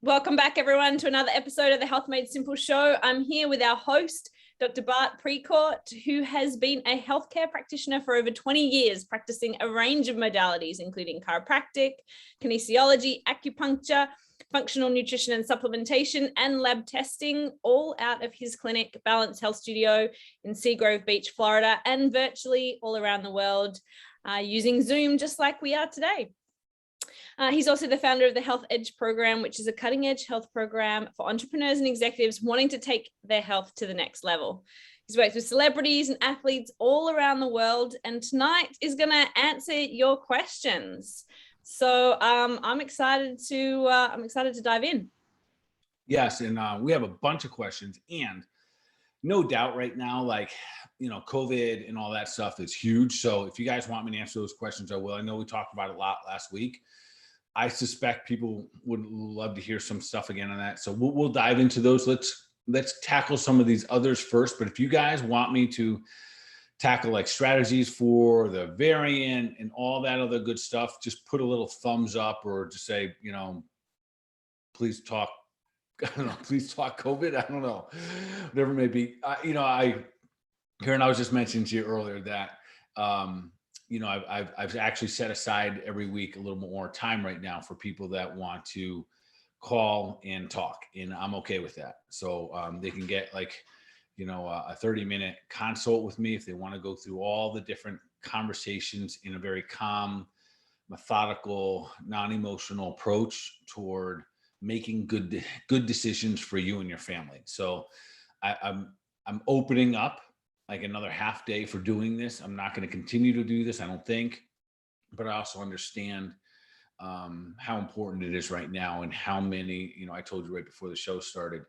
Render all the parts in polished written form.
Welcome back, everyone, to another episode of the Health Made Simple show. I'm here with our host, Dr. Bart Precourt, who has been a healthcare practitioner for over 20 years, practicing a range of modalities, including chiropractic, kinesiology, acupuncture, functional nutrition and supplementation, and lab testing, all out of his clinic, Balance Health Studio in Seagrove Beach, Florida, and virtually all around the world using Zoom, just like we are today. He's also the founder of the Health Edge program, which is a cutting-edge health program for entrepreneurs and executives wanting to take their health to the next level. He's worked with celebrities and athletes all around the world, and tonight is going to answer your questions. So I'm excited to dive in. Yes, and we have a bunch of questions, and no doubt right now, COVID and all that stuff is huge. So if you guys want me to answer those questions, I will. I know we talked about it a lot last week. I suspect people would love to hear some stuff again on that. So we'll dive into those. Let's tackle some of these others first. But if you guys want me to tackle like strategies for the variant and all that other good stuff, just put a little thumbs up or just say, please talk. I don't know, please talk COVID. I don't know, whatever it may be. Karen, I was just mentioning to you earlier that, I've actually set aside every week a little more time right now for people that want to call and talk, and I'm okay with that. So they can get a 30-minute consult with me if they want to go through all the different conversations in a very calm, methodical, non-emotional approach toward making good decisions for you and your family. So I'm opening up like another half day for doing this. I'm not going to continue to do this, I don't think, but I also understand how important it is right now and how many, I told you right before the show started,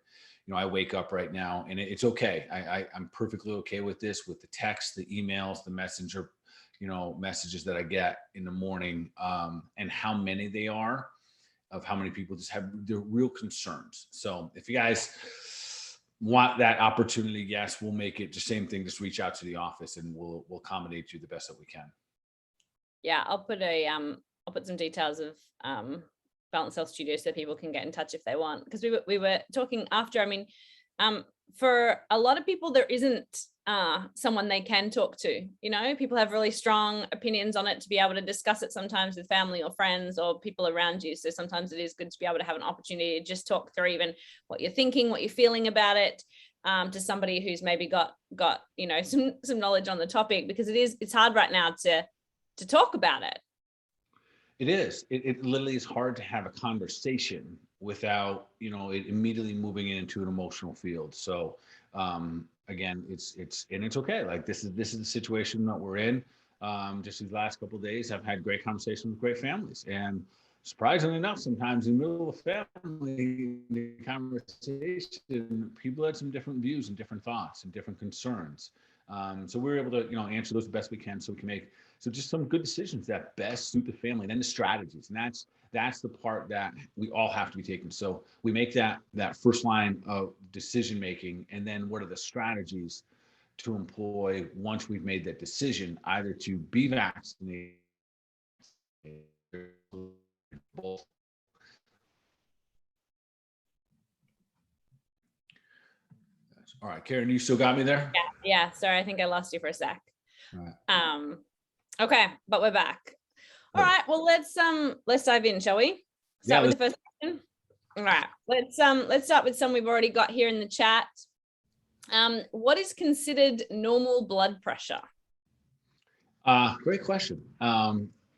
I wake up right now and it's okay. I'm perfectly okay with this, with the text, the emails, the messenger, messages that I get in the morning, and how many they are, of how many people just have their real concerns. So if you guys want that opportunity, yes, we'll make it the same thing. Just reach out to the office and we'll accommodate you the best that we can. Yeah, I'll put some details of Balance Health Studio so people can get in touch if they want, because we were talking after. For a lot of people, there isn't someone they can talk to. People have really strong opinions on it to be able to discuss it sometimes with family or friends or people around you. So sometimes it is good to be able to have an opportunity to just talk through even what you're thinking, what you're feeling about it, to somebody who's maybe got some knowledge on the topic, because it's hard right now to talk about it. It is. It literally is hard to have a conversation without, it immediately moving into an emotional field. So again, it's okay. Like this is the situation that we're in. Just these last couple of days, I've had great conversations with great families, and surprisingly enough, sometimes in the middle of a family conversation, people had some different views and different thoughts and different concerns. So we were able to, answer those the best we can, so we can make just some good decisions that best suit the family, and then the strategies. And that's the part that we all have to be taking. So we make that first line of decision making, and then what are the strategies to employ once we've made that decision, either to be vaccinated or both. All right, Karen, you still got me there? Yeah. Sorry, I think I lost you for a sec. All right. Okay, but we're back. All right. Well, let's dive in, shall we? Start with the first question. All right. Let's start with some we've already got here in the chat. What is considered normal blood pressure? Great question.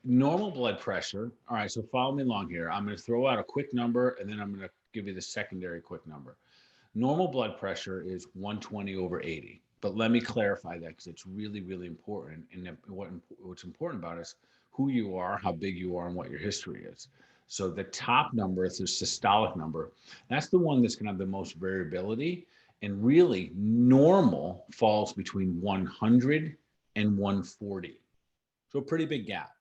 Normal blood pressure. All right. So follow me along here. I'm going to throw out a quick number, and then I'm going to give you the secondary quick number. Normal blood pressure is 120/80. But let me clarify that, because it's really, really important. And what's important about it is who you are, how big you are, and what your history is. So the top number is the systolic number. That's the one that's going to have the most variability. And really, normal falls between 100 and 140. So a pretty big gap.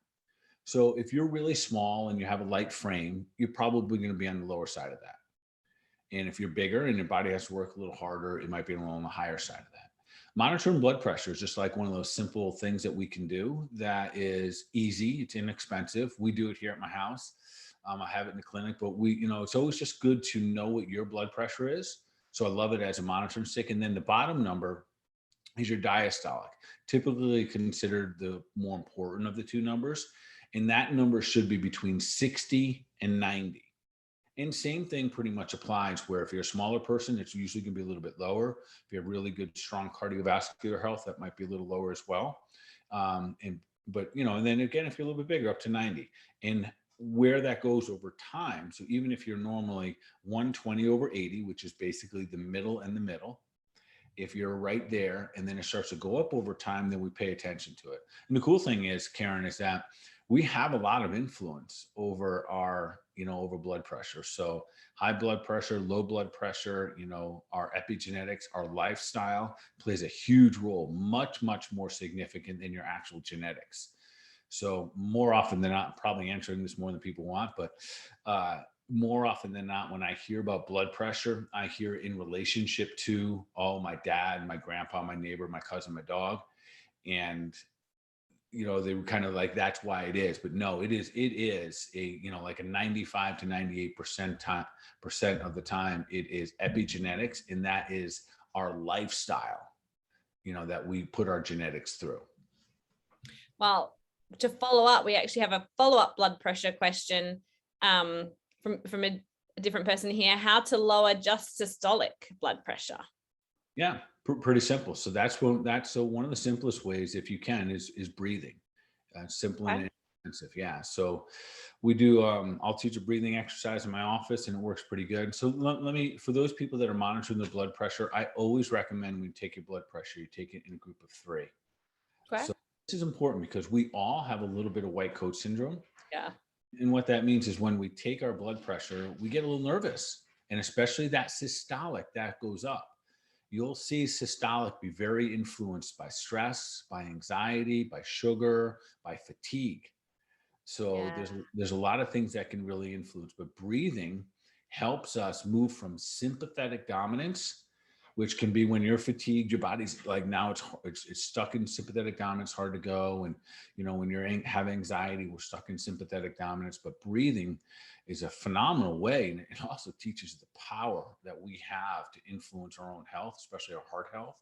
So if you're really small and you have a light frame, you're probably going to be on the lower side of that. And if you're bigger and your body has to work a little harder, it might be on the higher side of that. Monitoring blood pressure is just like one of those simple things that we can do that is easy. It's inexpensive. We do it here at my house. I have it in the clinic, but it's always just good to know what your blood pressure is. So I love it as a monitoring stick. And then the bottom number is your diastolic, typically considered the more important of the two numbers. And that number should be between 60 and 90. And same thing pretty much applies where if you're a smaller person, it's usually going to be a little bit lower. If you have really good, strong cardiovascular health, that might be a little lower as well. And then again, if you're a little bit bigger, up to 90. And where that goes over time. So even if you're normally 120/80, which is basically the middle and the middle, if you're right there and then it starts to go up over time, then we pay attention to it. And the cool thing is, Karen, is that we have a lot of influence over our, over blood pressure. So high blood pressure, low blood pressure, our epigenetics, our lifestyle plays a huge role, much, much more significant than your actual genetics. So more often than not, probably answering this more than people want, but more often than not, when I hear about blood pressure, I hear in relationship to, my dad, my grandpa, my neighbor, my cousin, my dog. And they were kind of like, that's why it is. But no, it is a, like a 95 to 98% of the time, it is epigenetics. And that is our lifestyle, that we put our genetics through. Well, to follow up, we actually have a follow-up blood pressure question from a different person here. How to lower just systolic blood pressure? Yeah, pretty simple. So one of the simplest ways, if you can, is breathing. Simple and inexpensive. Yeah. So we do. I'll teach a breathing exercise in my office, and it works pretty good. So let me, for those people that are monitoring their blood pressure, I always recommend when you take your blood pressure, you take it in a group of 3. Okay. So this is important because we all have a little bit of white coat syndrome. Yeah. And what that means is when we take our blood pressure, we get a little nervous, and especially that systolic that goes up. You'll see systolic be very influenced by stress, by anxiety, by sugar, by fatigue. So there's a lot of things that can really influence, but breathing helps us move from sympathetic dominance, which can be when you're fatigued, your body's like, now it's stuck in sympathetic dominance, hard to go. And, when you're have anxiety, we're stuck in sympathetic dominance, but breathing is a phenomenal way. And it also teaches the power that we have to influence our own health, especially our heart health.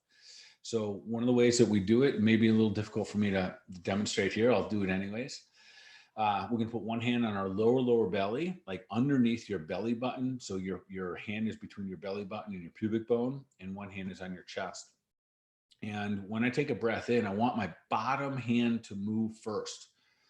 So one of the ways that we do it, may be a little difficult for me to demonstrate here. I'll do it anyways. We're going to put one hand on our lower belly, like underneath your belly button. So your hand is between your belly button and your pubic bone, and one hand is on your chest. And when I take a breath in, I want my bottom hand to move first.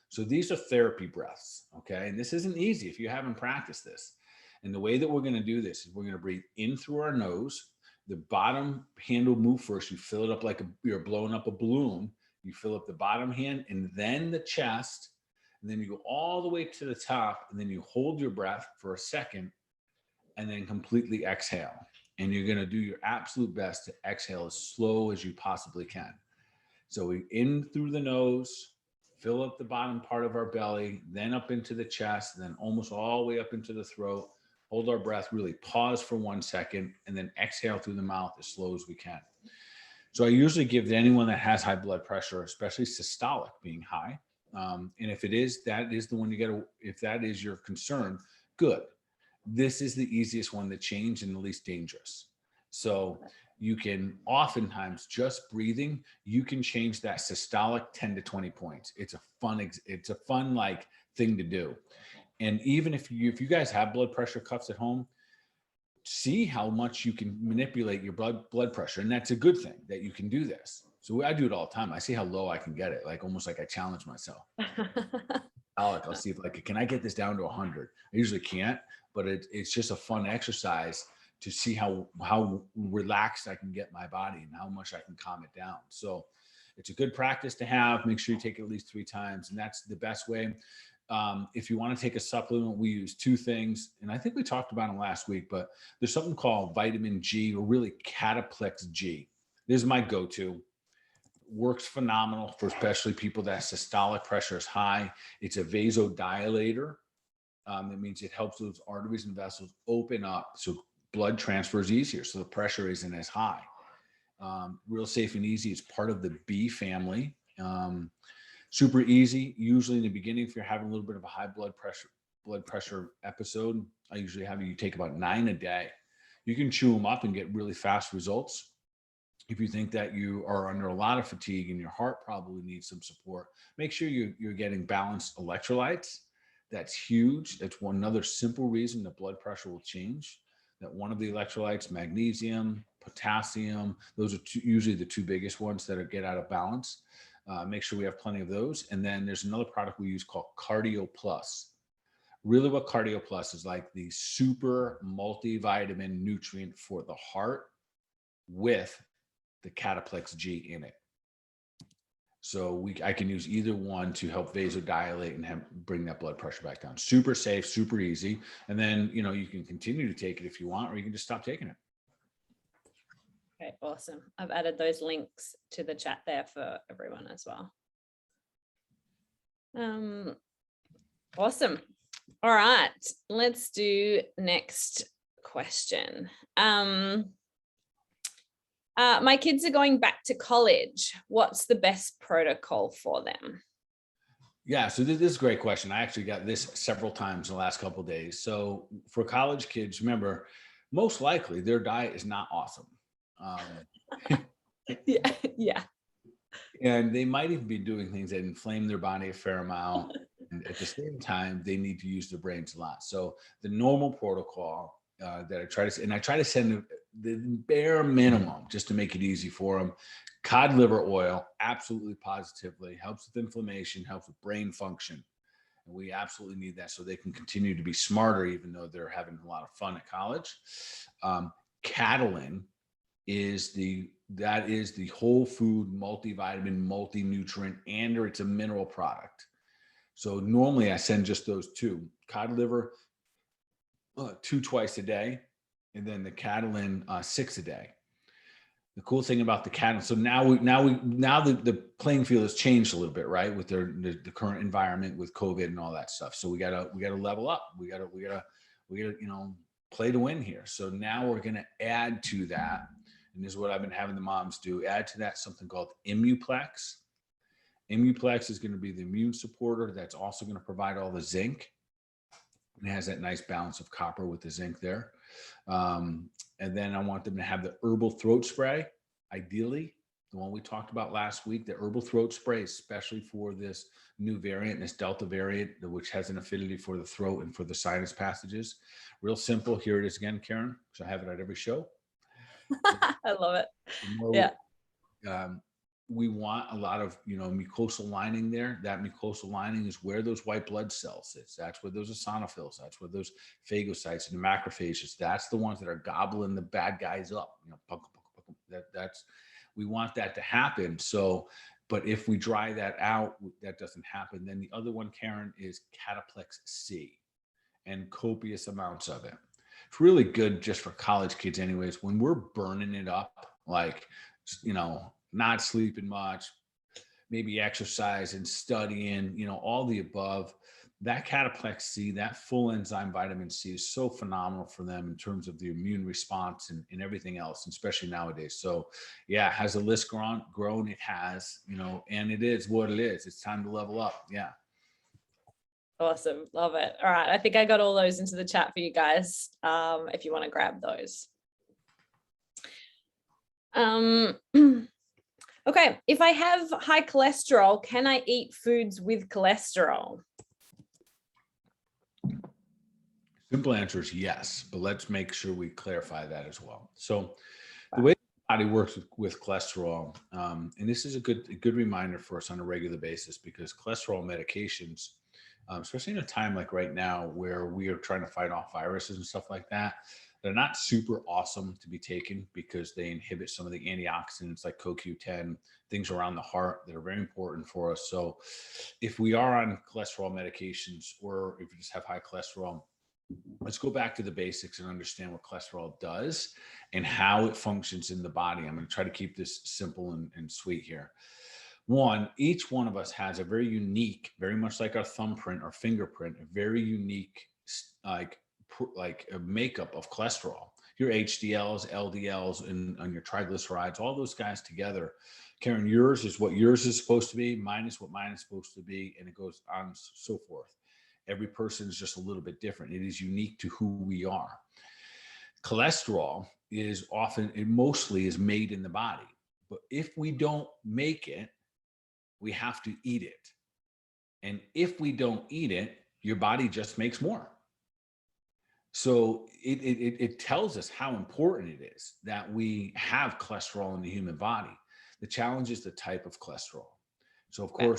So these are therapy breaths, okay? And this isn't easy if you haven't practiced this. And the way that we're going to do this is we're going to breathe in through our nose. The bottom hand will move first. You fill it up like you're blowing up a balloon. You fill up the bottom hand and then the chest. And then you go all the way to the top, and then you hold your breath for a second and then completely exhale. And you're going to do your absolute best to exhale as slow as you possibly can. So we in through the nose, fill up the bottom part of our belly, then up into the chest, and then almost all the way up into the throat. Hold our breath, really pause for 1 second, and then exhale through the mouth as slow as we can. So I usually give to anyone that has high blood pressure, especially systolic being high. And if it is, that is the one you got to, if that is your concern, good. This is the easiest one to change and the least dangerous. So you can oftentimes just breathing, you can change that systolic 10 to 20 points. It's a fun like thing to do. And even if you guys have blood pressure cuffs at home, see how much you can manipulate your blood pressure. And that's a good thing that you can do this. So I do it all the time. I see how low I can get it, like almost like I challenge myself. I'll see if can I get this down to 100? I usually can't, but it's just a fun exercise to see how relaxed I can get my body and how much I can calm it down. So it's a good practice to have. Make sure you take it at least 3 times. And that's the best way. If you want to take a supplement, we use 2 things. And I think we talked about it last week, but there's something called vitamin G, or really Cataplex G. This is my go-to. Works phenomenal for especially people that systolic pressure is high. It's a vasodilator. That means it helps those arteries and vessels open up so blood transfer is easier, so the pressure isn't as high. Real safe and easy. It's part of the B family. Super easy. Usually in the beginning, if you're having a little bit of a high blood pressure blood pressure episode, I usually have you take about 9 a day. You can chew them up and get really fast results. If you think that you are under a lot of fatigue and your heart probably needs some support, make sure you're getting balanced electrolytes. That's huge. That's another simple reason that blood pressure will change. That one of the electrolytes, magnesium, potassium, those are usually the two biggest ones that get out of balance. Make sure we have plenty of those. And then there's another product we use called Cardio Plus. Really what Cardio Plus is like the super multivitamin nutrient for the heart with the Cataplex G in it. So I can use either one to help vasodilate and bring that blood pressure back down. Super safe, super easy. And then, you can continue to take it if you want, or you can just stop taking it. Okay, awesome. I've added those links to the chat there for everyone as well. Awesome. All right, let's do next question. My kids are going back to college. What's the best protocol for them? Yeah, so this is a great question. I actually got this several times in the last couple of days. So for college kids, remember, most likely their diet is not awesome. Yeah. And they might even be doing things that inflame their body a fair amount. And at the same time, they need to use their brains a lot. So the normal protocol that I try to send the bare minimum just to make it easy for them. Cod liver oil, absolutely positively helps with inflammation, helps with brain function. And we absolutely need that so they can continue to be smarter, even though they're having a lot of fun at college. Catalyn is the whole food multivitamin, multi-nutrient, and it's a mineral product. So normally I send just those two, cod liver, 2 twice a day, and then the Catalyn 6 a day. The cool thing about the Catalyn, so now the playing field has changed a little bit, right? With the current environment with COVID and all that stuff. So we gotta level up. We gotta play to win here. So now we're gonna add to that, and this is what I've been having the moms do. Add to that something called Immuplex. Immuplex is going to be the immune supporter. That's also going to provide all the zinc. It has that nice balance of copper with the zinc there. And then I want them to have the Herbal throat spray, ideally, the one we talked about last week, the Herbal throat spray, especially for this new variant, this Delta variant, which has an affinity for the throat and for the sinus passages. Real simple. Here it is again, Karen, because I have it at every show. I love it. Yeah. We want a lot of, mucosal lining there. That mucosal lining is where those white blood cells sits. That's where those eosinophils, that's where those phagocytes and the macrophages, that's the ones that are gobbling the bad guys up. We want that to happen. So, but if we dry that out, that doesn't happen. Then the other one, Karen, is Cataplex C, and copious amounts of it. It's really good just for college kids anyways. When we're burning it up, like, not sleeping much, maybe exercise and studying, all the above, that Cataplex C, that full enzyme vitamin C is so phenomenal for them in terms of the immune response and everything else, especially nowadays. So yeah, has the list grown? It has, and it is what it is. It's time to level up. Yeah. Awesome. Love it. All right. I think I got all those into the chat for you guys. If you want to grab those. Okay. If I have high cholesterol, can I eat foods with cholesterol? Simple answer is yes, but let's make sure we clarify that as well. So the way the body works with cholesterol, and this is a good reminder for us on a regular basis, because cholesterol medications, especially in a time like right now where we are trying to fight off viruses and stuff like that, they're not super awesome to be taken because they inhibit some of the antioxidants like CoQ10, things around the heart that are very important for us. So if we are on cholesterol medications, or if we just have high cholesterol, let's go back to the basics and understand what cholesterol does and how it functions in the body. I'm going to try to keep this simple and sweet here. One, each one of us has a very unique, very much like our thumbprint or fingerprint, a very unique, like a makeup of cholesterol. Your HDLs, LDLs, and your triglycerides, all those guys together. Karen, yours is what yours is supposed to be. Mine is what mine is supposed to be. And it goes on so forth. Every person is just a little bit different. It is unique to who we are. Cholesterol is mostly is made in the body. But if we don't make it, we have to eat it. And if we don't eat it, your body just makes more. So it tells us how important it is that we have cholesterol in the human body. The challenge is the type of cholesterol. So of course,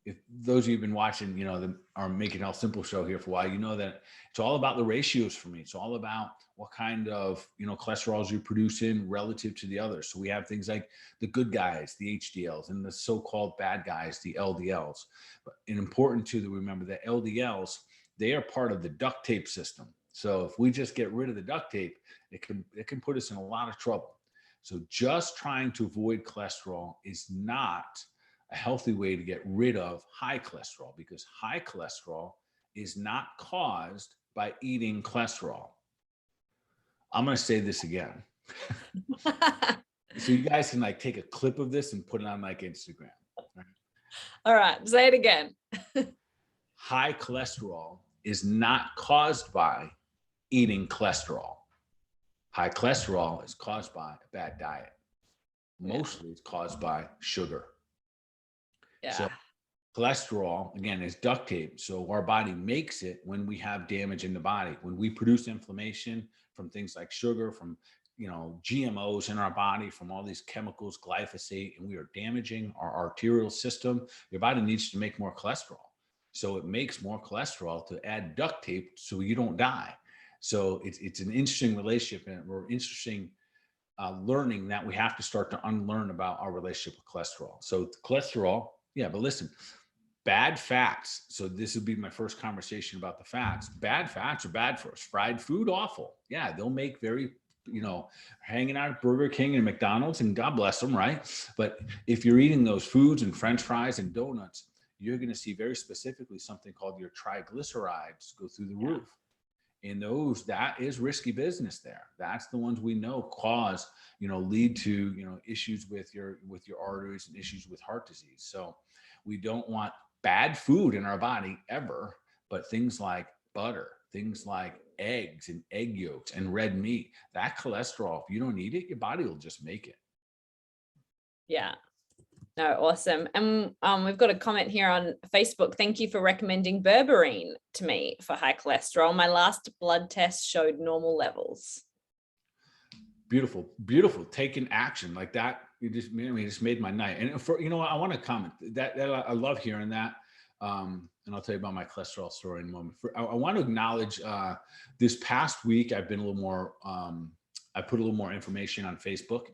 if those of you who've been watching, our Making Health Simple show here for a while, you know that it's all about the ratios for me. It's all about what kind of, cholesterols you produce in relative to the others. So we have things like the good guys, the HDLs, and the so-called bad guys, the LDLs. But it's important too to remember that LDLs, they are part of the duct tape system. So if we just get rid of the duct tape, it can put us in a lot of trouble. So just trying to avoid cholesterol is not a healthy way to get rid of high cholesterol, because high cholesterol is not caused by eating cholesterol. I'm going to say this again. So you guys can take a clip of this and put it on Instagram. Right? All right, say it again. High cholesterol is not caused by eating cholesterol. High cholesterol is caused by a bad diet. Mostly it's caused by sugar. Yeah. So cholesterol, again, is duct tape. So our body makes it when we have damage in the body. When we produce inflammation from things like sugar, from GMOs in our body, from all these chemicals, glyphosate, and we are damaging our arterial system, your body needs to make more cholesterol. So it makes more cholesterol to add duct tape so you don't die. So it's an interesting relationship, and we're interesting learning that we have to start to unlearn about our relationship with cholesterol. So cholesterol, but listen, bad fats. So this would be my first conversation about the fats. Bad fats are bad for us. Fried food, awful. Yeah, they'll make very, hanging out at Burger King and McDonald's, and God bless them, right? But if you're eating those foods and French fries and donuts, you're going to see very specifically something called your triglycerides go through the roof. And that is risky business there. That's the ones we know cause, lead to, issues with your arteries and issues with heart disease. So we don't want bad food in our body ever, but things like butter, things like eggs and egg yolks and red meat, that cholesterol, if you don't eat it, your body will just make it. Yeah. No, awesome. And we've got a comment here on Facebook. Thank you for recommending berberine to me for high cholesterol. My last blood test showed normal levels. Beautiful, beautiful. Taking action like that. You just made my night. And I want to comment that I love hearing that. And I'll tell you about my cholesterol story in a moment. I want to acknowledge this past week, I've been a little more, I put a little more information on Facebook.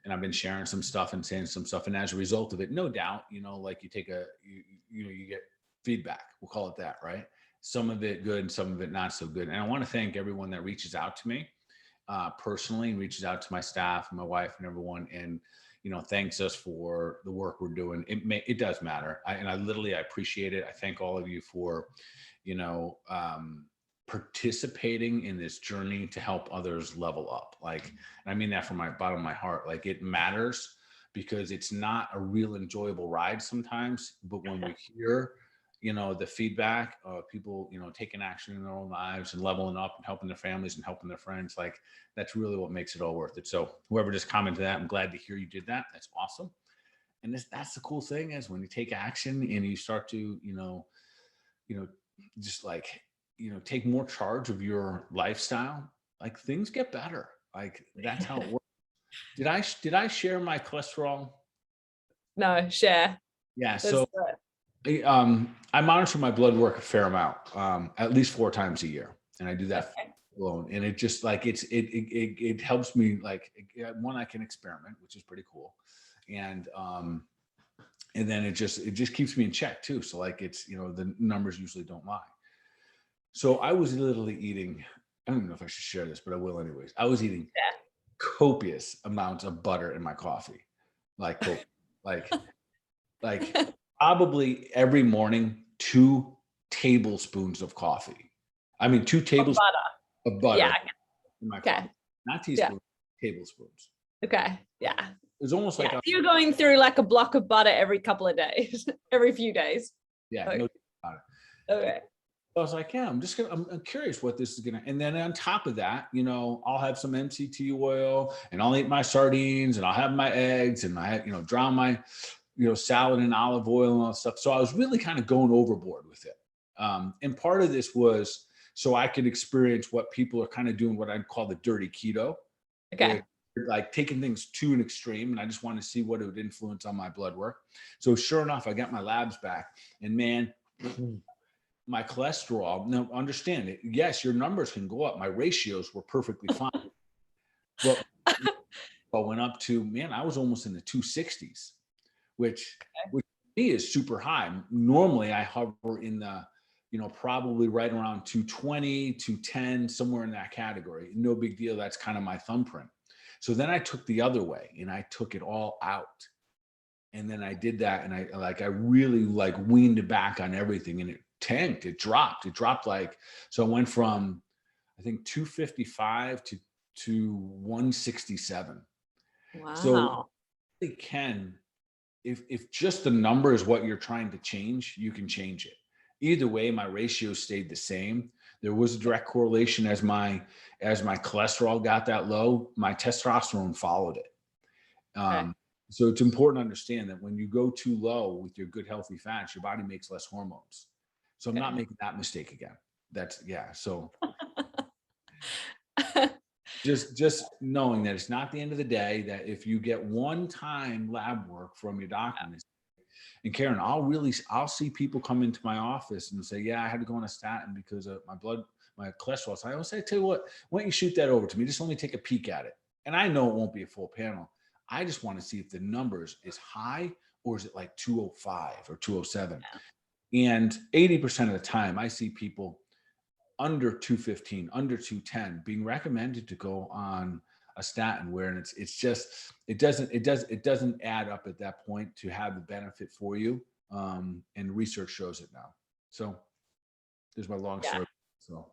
And I've been sharing some stuff and saying some stuff. And as a result of it, no doubt, you take you get feedback. We'll call it that, right? Some of it good, some of it not so good. And I want to thank everyone that reaches out to me personally, and reaches out to my staff and my wife and everyone. And, thanks us for the work we're doing. It does matter. I appreciate it. I thank all of you for, participating in this journey to help others level up. And I mean that from my bottom of my heart. It matters, because it's not a real enjoyable ride sometimes, but when we hear, the feedback of people, taking action in their own lives and leveling up and helping their families and helping their friends, that's really what makes it all worth it. So whoever just commented that, I'm glad to hear you did that. That's awesome. And that's the cool thing, is when you take action and you start to, just take more charge of your lifestyle, things get better. That's how it works. Did I share my cholesterol? No, share. Yeah. So I monitor my blood work a fair amount, at least 4 times a year. And I do that alone. And it just it helps me. One, I can experiment, which is pretty cool. And then it just keeps me in check too. So it's, the numbers usually don't lie. So I was literally eating, I don't even know if I should share this, but I will anyways. I was eating copious amounts of butter in my coffee. Probably every morning, 2 tablespoons of coffee. 2 tablespoons of butter in my coffee. Not teaspoons, tablespoons. Okay. Yeah. It was almost like you're going through a block of butter every couple of days, every few days. Yeah. Okay. No about it. Okay. I was like, yeah, I'm curious what this is gonna, and then on top of that, you know, I'll have some MCT oil and I'll eat my sardines and I'll have my eggs and drown my, salad in olive oil and all that stuff. So I was really kind of going overboard with it. And part of this was so I could experience what people are kind of doing, what I'd call the dirty keto. Okay. Like taking things to an extreme, and I just wanted to see what it would influence on my blood work. So sure enough, I got my labs back, and man, my cholesterol, now understand it, yes, your numbers can go up. My ratios were perfectly fine. But I went up to, man, I was almost in the 260s, which to me is super high. Normally I hover in the, probably right around 220, 210, somewhere in that category. No big deal. That's kind of my thumbprint. So then I took the other way and I took it all out. And then I did that. And I really weaned it back on everything, and it tanked. It dropped so I went from, I think 255 to 167. Wow. So it can, if just the number is what you're trying to change, you can change it. Either way, my ratio stayed the same. There was a direct correlation as my cholesterol got that low, my testosterone followed it. So it's important to understand that when you go too low with your good, healthy fats, your body makes less hormones. So I'm not making that mistake again. So just knowing that it's not the end of the day, that if you get one-time lab work from your doctor, and Karen, I'll see people come into my office and say, yeah, I had to go on a statin because of my cholesterol. So I always say, tell you what, why don't you shoot that over to me? Just let me take a peek at it. And I know it won't be a full panel. I just want to see if the numbers is high or is it like 205 or 207. And 80% of the time I see people under 215, under 210 being recommended to go on a statin, where it doesn't add up at that point to have the benefit for you. And research shows it now. So there's my long story. So,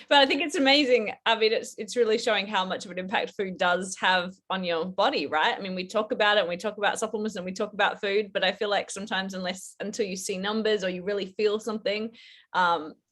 but I think it's amazing. I mean, it's really showing how much of an impact food does have on your body, right? I mean, we talk about it and we talk about supplements and we talk about food, but I feel like sometimes until you see numbers or you really feel something,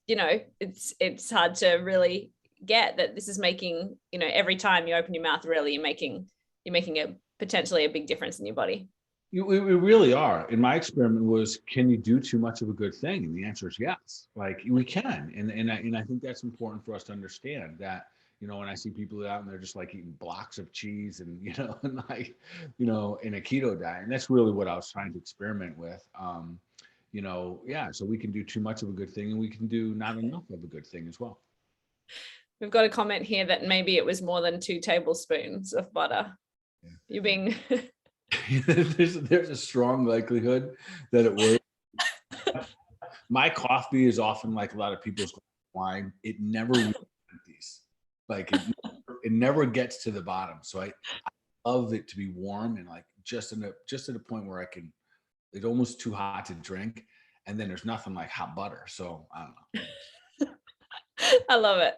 it's hard to really get that this is making, every time you open your mouth, really you're making a potentially a big difference in your body. We really are. And my experiment was, can you do too much of a good thing? And the answer is yes. Like we can. And I think that's important for us to understand that, when I see people out and they're just like eating blocks of cheese and, in a keto diet. And that's really what I was trying to experiment with. So we can do too much of a good thing and we can do not enough of a good thing as well. We've got a comment here that maybe it was more than 2 tablespoons of butter. Yeah. You're being... there's a strong likelihood that it works. My coffee is often like a lot of people's wine. It never empties. Like it never gets to the bottom. So I love it to be warm and like just at a point where it's almost too hot to drink. And then there's nothing like hot butter. So I don't know. I love it.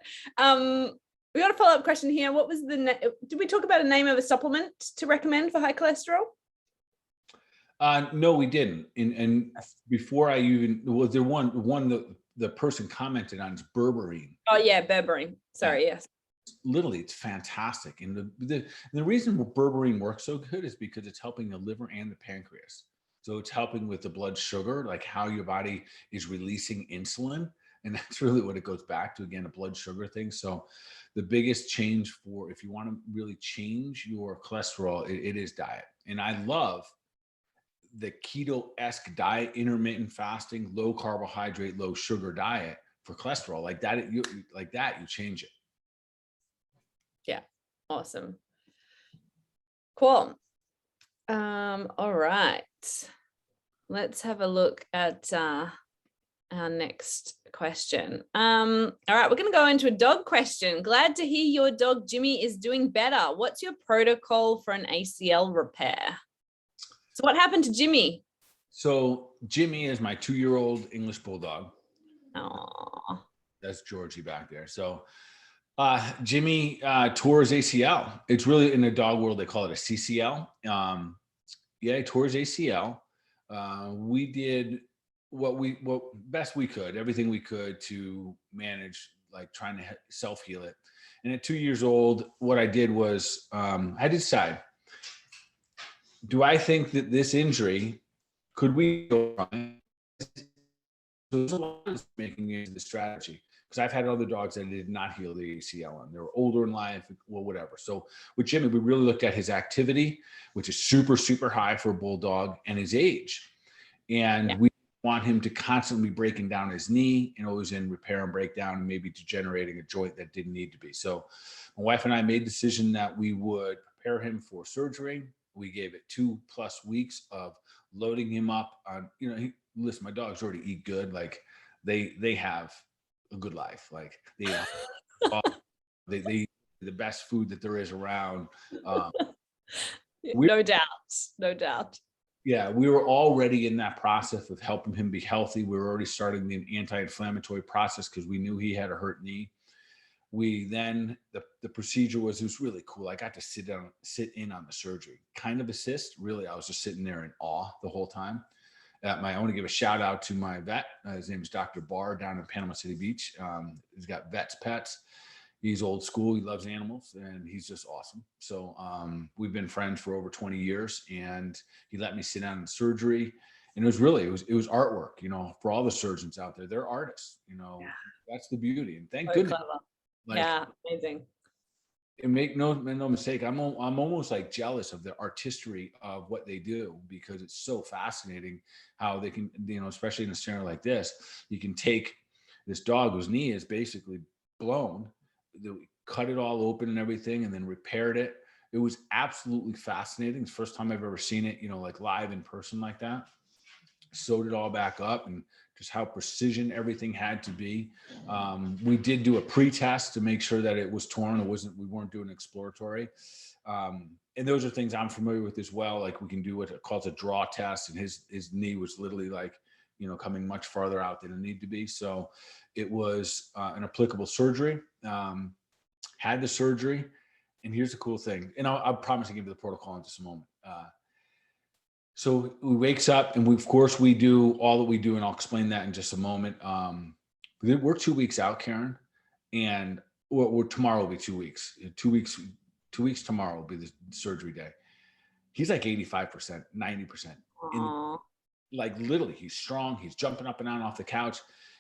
We got a follow-up question here. What was did we talk about a name of a supplement to recommend for high cholesterol? No, we didn't. And before I even, was there one the person commented on is berberine. Oh yeah, berberine. Sorry, yes. Literally, it's fantastic. And the reason berberine works so good is because it's helping the liver and the pancreas. So it's helping with the blood sugar, like how your body is releasing insulin. And that's really what it goes back to, again, a blood sugar thing. So the biggest change if you want to really change your cholesterol, it is diet. And I love the keto-esque diet, intermittent fasting, low carbohydrate, low sugar diet for cholesterol. Like that, you change it. Yeah. Awesome. Cool. All right. Let's have a look at our next question. All right, we're going to go into a dog question. Glad to hear your dog Jimmy is doing better. What's your protocol for an ACL repair? So what happened to Jimmy? So Jimmy is my 2-year-old English bulldog. Oh, that's Georgie back there. So Jimmy tore his ACL. It's really, in the dog world, they call it a CCL. He tore his ACL. We did what best we could, everything we could to manage, like trying to self heal it. And at 2 years old, what I did was I had to decide: do I think that this injury, could we go from it? So there's a lot of making it the strategy, because I've had other dogs that did not heal the ACL and they were older in life, well, whatever. So with Jimmy, we really looked at his activity, which is super, super high for a bulldog, and his age. And we want him to constantly be breaking down his knee and always in repair and breakdown and maybe degenerating a joint that didn't need to be. So my wife and I made the decision that we would prepare him for surgery. We gave it 2+ weeks of loading him up on, listen, my dogs already eat good. Like they have a good life. Like they eat the best food that there is around. No doubt. Yeah, we were already in that process of helping him be healthy. We were already starting the anti-inflammatory process because we knew he had a hurt knee. We then, the procedure was really cool. I got to sit in on the surgery, kind of assist. Really, I was just sitting there in awe the whole time. I want to give a shout out to my vet. His name is Dr. Bart down in Panama City Beach. He's got vets pets. He's old school. He loves animals, and he's just awesome. So we've been friends for over 20 years, and he let me sit down in surgery. And it was artwork, for all the surgeons out there. They're artists, That's the beauty. And thank goodness. Clever. Amazing. And make no mistake, I'm almost like jealous of the artistry of what they do, because it's so fascinating how they can, especially in a scenario like this, you can take this dog whose knee is basically blown, cut it all open and everything, and then repaired it. It was absolutely fascinating. It's the first time I've ever seen it, like live in person like that. Sewed it all back up, and just how precision everything had to be. We did do a pre-test to make sure that it was torn. We weren't doing exploratory. And those are things I'm familiar with as well. Like we can do what it calls a draw test, and his knee was literally like, coming much farther out than it needed to be. So it was an applicable surgery. Had the surgery, and here's the cool thing. And I'll promise to give you the protocol in just a moment. So he wakes up, and we do all that we do, and I'll explain that in just a moment. We're 2 weeks out, Karen, and tomorrow will be 2 weeks. 2 weeks. 2 weeks tomorrow will be the surgery day. He's like 85%, 90%. Like literally, he's strong. He's jumping up and down off the couch,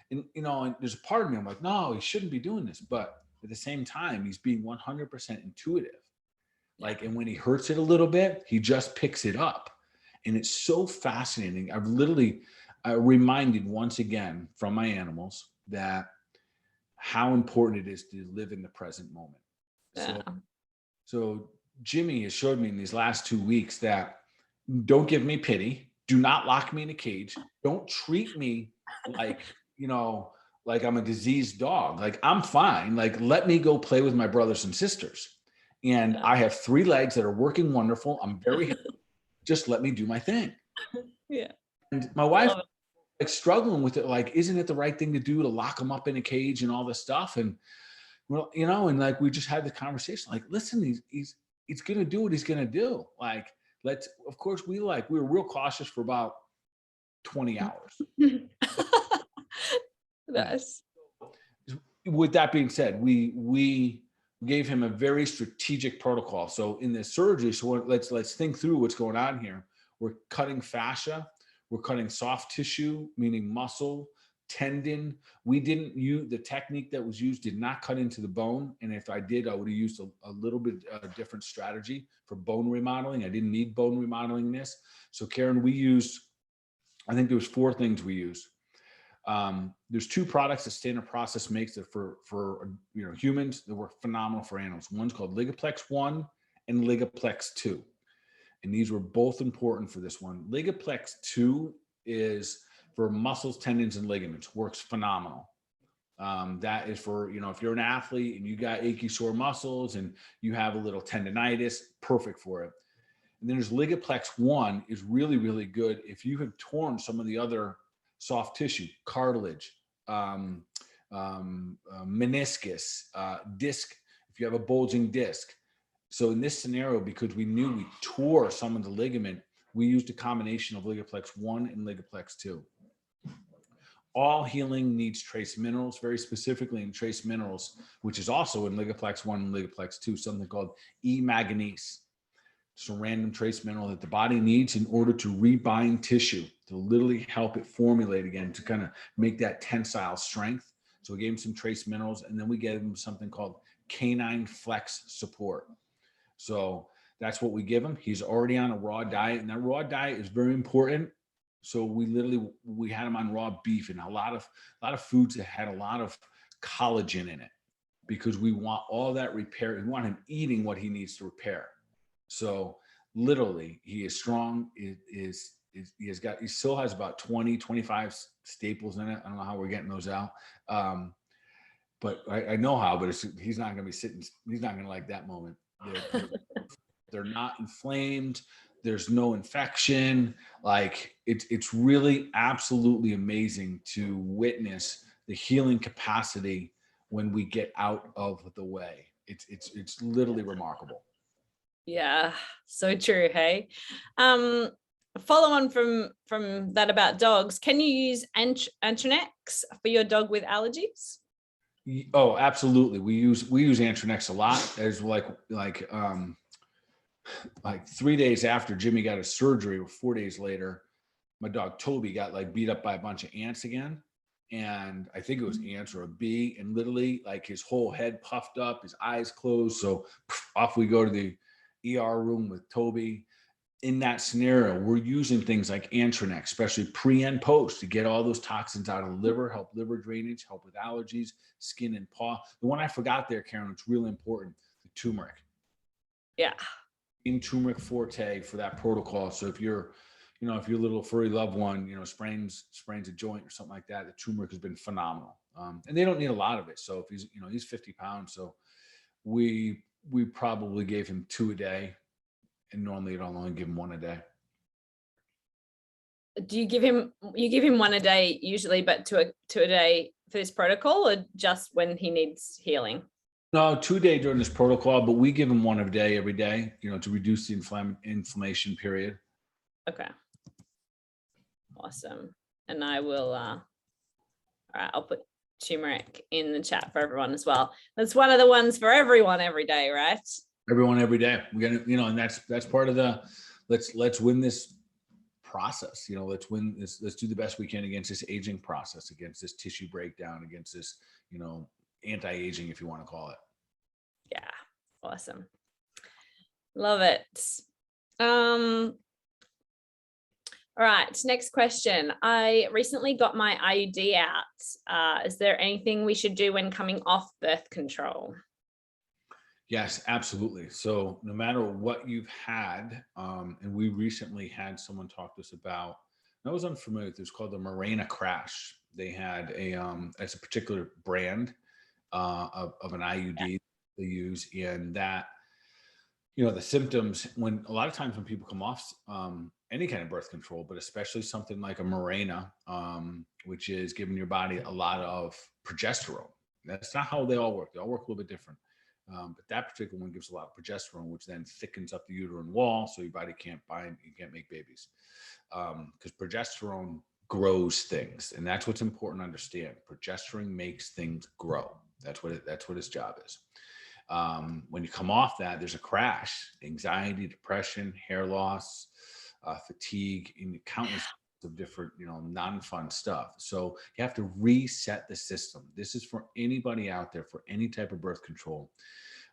and and there's a part of me, I'm like, no, he shouldn't be doing this, but at the same time, he's being 100% intuitive. Like, and when he hurts it a little bit, he just picks it up. And it's so fascinating. I've literally reminded once again from my animals that how important it is to live in the present moment. Yeah. So Jimmy has showed me in these last 2 weeks that don't give me pity. Do not lock me in a cage. Don't treat me like, like I'm a diseased dog. Like I'm fine. Like let me go play with my brothers and sisters. And I have 3 legs that are working wonderful. I'm very happy. Just let me do my thing. Yeah. And my wife like struggling with it. Like, isn't it the right thing to do to lock him up in a cage and all this stuff? And well, and like, we just had the conversation, like, listen, he's going to do what he's going to do. Like, of course we were real cautious for about 20 hours. Nice. With that being said, we gave him a very strategic protocol. So in this surgery, let's think through what's going on here. We're cutting fascia. We're cutting soft tissue, meaning muscle, tendon. We didn't use the technique that was used, did not cut into the bone. And if I did, I would have used a little bit different strategy for bone remodeling. I didn't need bone remodeling in this. So Karen, I think there was 4 things we used. There's 2 products that Standard Process makes that for humans that work phenomenal for animals. One's called Ligaplex 1 and Ligaplex 2. And these were both important for this one. Ligaplex 2 is for muscles, tendons, and ligaments. Works phenomenal. That is for, if you're an athlete and you got achy, sore muscles and you have a little tendinitis, perfect for it. And then there's Ligaplex 1 is really, really good if you have torn some of the other soft tissue, cartilage, meniscus, disc, if you have a bulging disc. So in this scenario, because we knew we tore some of the ligament, we used a combination of Ligaplex 1 and Ligaplex 2. All healing needs trace minerals, very specifically in trace minerals, which is also in Ligaplex 1 and Ligaplex 2, something called E-manganese. It's a random trace mineral that the body needs in order to rebind tissue, to literally help it formulate again, to kind of make that tensile strength. So we gave him some trace minerals, and then we gave him something called Canine Flex Support. So that's what we give him. He's already on a raw diet, and that raw diet is very important. So we had him on raw beef and a lot of foods that had a lot of collagen in it, because we want all that repair. We want him eating what he needs to repair. So literally, he is strong. He still has about 20, 25 staples in it. I don't know how we're getting those out. But I know how, but he's not going to be sitting. He's not going to like that moment. They're not inflamed. There's no infection. Like it's really absolutely amazing to witness the healing capacity when we get out of the way. It's literally remarkable. Yeah, so true. Hey, follow on from that about dogs. Can you use Antronex for your dog with allergies? Oh, absolutely. We use Antronex a lot. There's like 3 days after Jimmy got his surgery, or 4 days later, my dog Toby got like beat up by a bunch of ants again. And I think it was ants or a bee, and literally like his whole head puffed up, his eyes closed. So off we go to the ER room with Toby. In that scenario, we're using things like Antronex, especially pre and post, to get all those toxins out of the liver, help liver drainage, help with allergies, skin and paw. The one I forgot there, Karen, it's really important, the turmeric. Yeah. In turmeric Forte for that protocol. So if your little furry loved one, sprains a joint or something like that, the turmeric has been phenomenal. And they don't need a lot of it. So if he's 50 pounds, so we probably gave him 2 a day, and normally I'd only give him 1 a day. Do you give him 1 a day usually, but two a day for this protocol, or just when he needs healing? No, 2 a day during this protocol, but we give him 1 a day every day, to reduce the inflammation period. Okay. Awesome. And I will, all right, I'll put turmeric in the chat for everyone as well. That's one of the ones for everyone every day, right? Everyone every day. We're gonna, and that's part of the, let's win this process. Let's win this. Let's do the best we can against this aging process, against this tissue breakdown, against this, anti-aging, if you want to call it. Yeah. Awesome. Love it. All right, next question. I recently got my IUD out. Is there anything we should do when coming off birth control? Yes, absolutely. So no matter what you've had, and we recently had someone talk to us about, I was unfamiliar with it, it's called the Mirena Crash. They had it's a particular brand of an IUD they use, and that, the symptoms, when a lot of times when people come off any kind of birth control, but especially something like a Mirena, which is giving your body a lot of progesterone. That's not how they all work. They all work a little bit different. But that particular one gives a lot of progesterone, which then thickens up the uterine wall, so your body can't bind, you can't make babies. Because progesterone grows things, and that's what's important to understand. Progesterone makes things grow. That's what its job is. When you come off that, there's a crash: anxiety, depression, hair loss, fatigue, and countless of different, non-fun stuff. So you have to reset the system. This is for anybody out there for any type of birth control.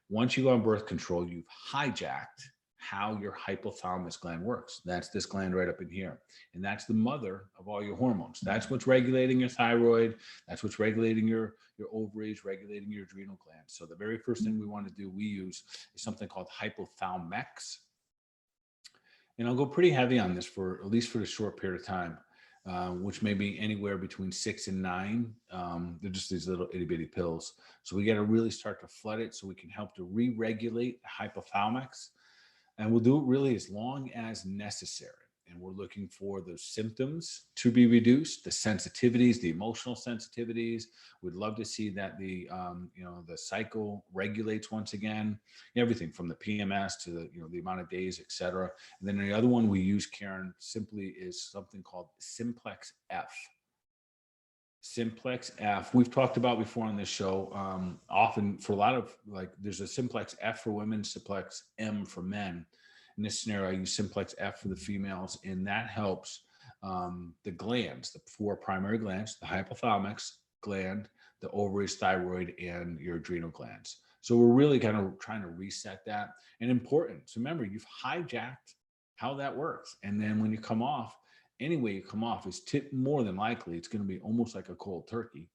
Once you go on birth control, you've hijacked how your hypothalamus gland works. That's this gland right up in here. And that's the mother of all your hormones. That's what's regulating your thyroid. That's what's regulating your ovaries, regulating your adrenal glands. So the very first thing we use is something called Hypothalmex. And I'll go pretty heavy on this for at least for the short period of time, which may be anywhere between 6 and 9. They're just these little itty bitty pills. So we got to really start to flood it so we can help to re-regulate the hypothalamics. And we'll do it really as long as necessary. And we're looking for those symptoms to be reduced, the sensitivities, the emotional sensitivities. We'd love to see that the cycle regulates once again, everything from the PMS to the amount of days, et cetera. And then the other one we use, Karen, simply is something called Symplex F. Symplex F, we've talked about before on this show. Often for a lot of there's a Symplex F for women, Symplex M for men. In this scenario, I use Symplex F for the females, and that helps the glands, the 4 primary glands, the hypothalmex gland, the ovaries, thyroid, and your adrenal glands. So we're really kind of trying to reset that. And important, so remember, you've hijacked how that works. And then when you come off, any way you come off is more than likely, it's going to be almost like a cold turkey,